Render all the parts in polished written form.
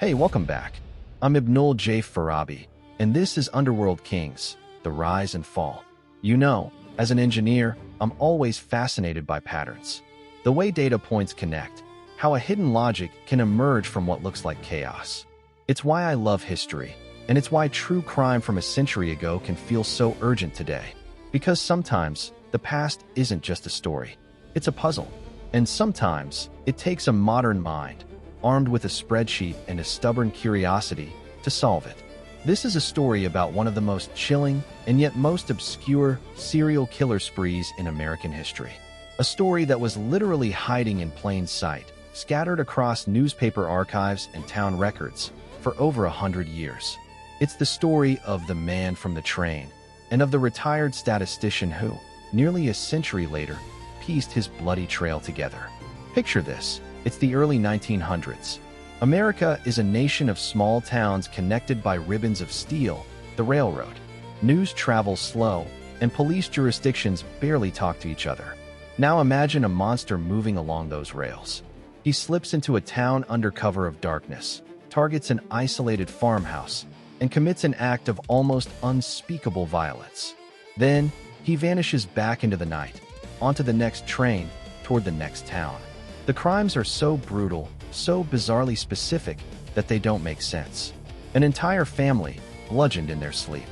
Hey, welcome back. I'm Ibnul J. Farabi, and this is Underworld Kings, The Rise and Fall. You know, as an engineer, I'm always fascinated by patterns. The way data points connect, how a hidden logic can emerge from what looks like chaos. It's why I love history, and it's why true crime from a century ago can feel so urgent today. Because sometimes, the past isn't just a story, it's a puzzle. And sometimes, it takes a modern mind, armed with a spreadsheet and a stubborn curiosity, to solve it. This is a story about one of the most chilling and yet most obscure serial killer sprees in American history. A story that was literally hiding in plain sight, scattered across newspaper archives and town records for over 100 years. It's the story of the man from the train and of the retired statistician who, nearly a century later, pieced his bloody trail together. Picture this. It's the early 1900s. America is a nation of small towns connected by ribbons of steel, the railroad. News travels slow, and police jurisdictions barely talk to each other. Now imagine a monster moving along those rails. He slips into a town under cover of darkness, targets an isolated farmhouse, and commits an act of almost unspeakable violence. Then, he vanishes back into the night, onto the next train, toward the next town. The crimes are so brutal, so bizarrely specific, that they don't make sense. An entire family, bludgeoned in their sleep.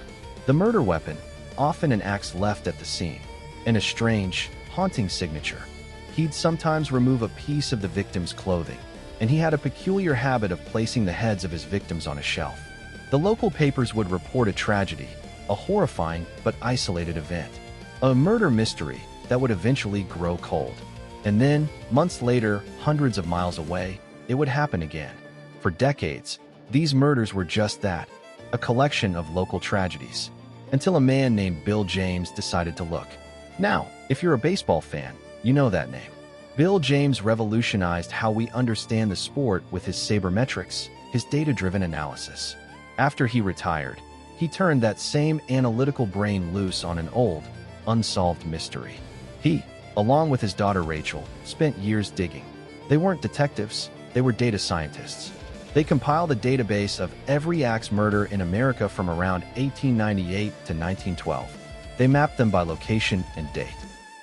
The murder weapon, often an axe left at the scene, and a strange, haunting signature. He'd sometimes remove a piece of the victim's clothing, and he had a peculiar habit of placing the heads of his victims on a shelf. The local papers would report a tragedy, a horrifying but isolated event, a murder mystery that would eventually grow cold. And then, months later, hundreds of miles away, it would happen again. For decades, these murders were just that, a collection of local tragedies, until a man named Bill James decided to look. Now, if you're a baseball fan, you know that name. Bill James revolutionized how we understand the sport with his sabermetrics, his data-driven analysis. After he retired, he turned that same analytical brain loose on an old, unsolved mystery. He, along with his daughter Rachel, spent years digging. They weren't detectives, they were data scientists. They compiled a database of every axe murder in America from around 1898 to 1912. They mapped them by location and date.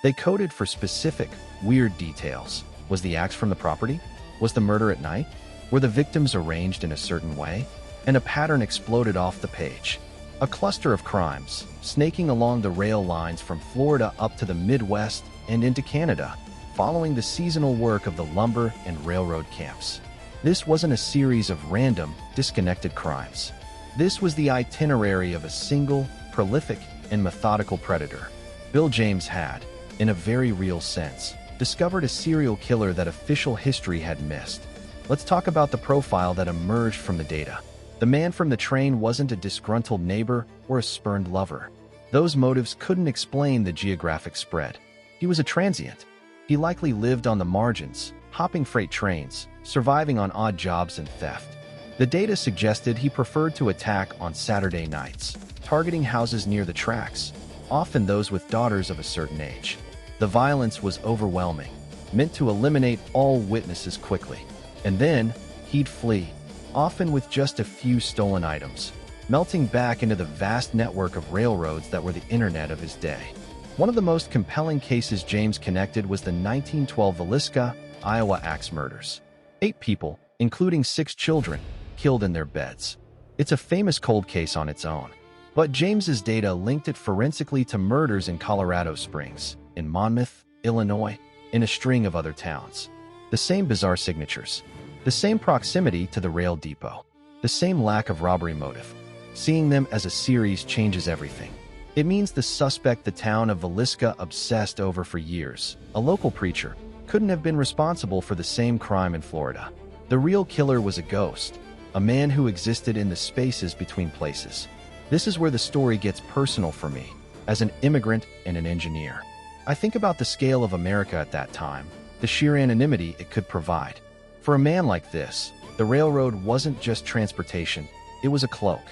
They coded for specific, weird details. Was the axe from the property? Was the murder at night? Were the victims arranged in a certain way? And a pattern exploded off the page. A cluster of crimes, snaking along the rail lines from Florida up to the Midwest and into Canada, following the seasonal work of the lumber and railroad camps. This wasn't a series of random, disconnected crimes. This was the itinerary of a single, prolific, and methodical predator. Bill James had, in a very real sense, discovered a serial killer that official history had missed. Let's talk about the profile that emerged from the data. The man from the train wasn't a disgruntled neighbor or a spurned lover. Those motives couldn't explain the geographic spread. He was a transient. He likely lived on the margins, hopping freight trains, surviving on odd jobs and theft. The data suggested he preferred to attack on Saturday nights, targeting houses near the tracks, often those with daughters of a certain age. The violence was overwhelming, meant to eliminate all witnesses quickly. And then, he'd flee, often with just a few stolen items, melting back into the vast network of railroads that were the internet of his day. One of the most compelling cases James connected was the 1912 Villisca, Iowa axe murders. 8 people, including 6 children, killed in their beds. It's a famous cold case on its own. But James's data linked it forensically to murders in Colorado Springs, in Monmouth, Illinois, and a string of other towns. The same bizarre signatures, the same proximity to the rail depot, the same lack of robbery motive. Seeing them as a series changes everything. It means the suspect the town of Villisca obsessed over for years, a local preacher, couldn't have been responsible for the same crime in Florida. The real killer was a ghost, a man who existed in the spaces between places. This is where the story gets personal for me, as an immigrant and an engineer. I think about the scale of America at that time, the sheer anonymity it could provide. For a man like this, the railroad wasn't just transportation, it was a cloak.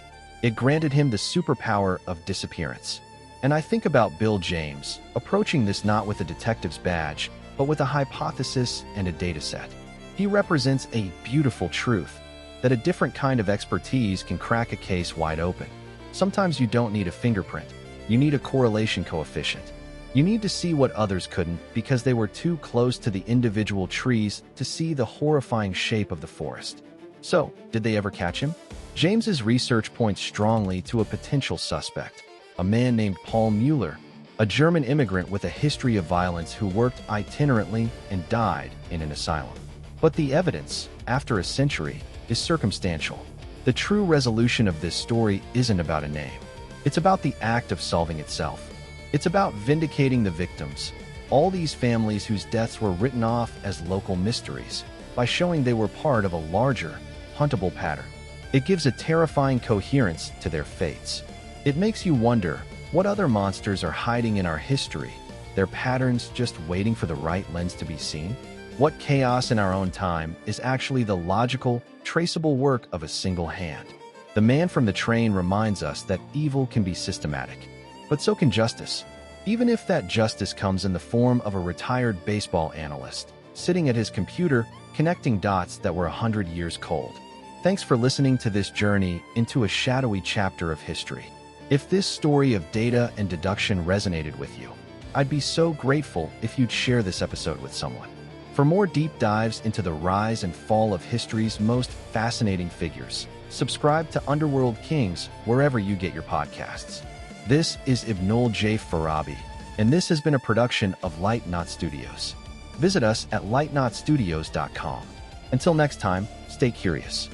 It granted him the superpower of disappearance. And I think about Bill James, approaching this not with a detective's badge, but with a hypothesis and a dataset. He represents a beautiful truth, that a different kind of expertise can crack a case wide open. Sometimes you don't need a fingerprint. You need a correlation coefficient. You need to see what others couldn't because they were too close to the individual trees to see the horrifying shape of the forest. So, did they ever catch him? James's research points strongly to a potential suspect, a man named Paul Mueller, a German immigrant with a history of violence who worked itinerantly and died in an asylum. But the evidence, after a century, is circumstantial. The true resolution of this story isn't about a name. It's about the act of solving itself. It's about vindicating the victims, all these families whose deaths were written off as local mysteries, by showing they were part of a larger, huntable pattern. It gives a terrifying coherence to their fates. It makes you wonder what other monsters are hiding in our history, their patterns just waiting for the right lens to be seen? What chaos in our own time is actually the logical, traceable work of a single hand? The man from the train reminds us that evil can be systematic, but so can justice, even if that justice comes in the form of a retired baseball analyst, sitting at his computer, connecting dots that were 100 years cold. Thanks for listening to this journey into a shadowy chapter of history. If this story of data and deduction resonated with you, I'd be so grateful if you'd share this episode with someone. For more deep dives into the rise and fall of history's most fascinating figures, subscribe to Underworld Kings wherever you get your podcasts. This is Ibnul J. Farabi, and this has been a production of Light Knot Studios. Visit us at lightknotstudios.com. Until next time, stay curious.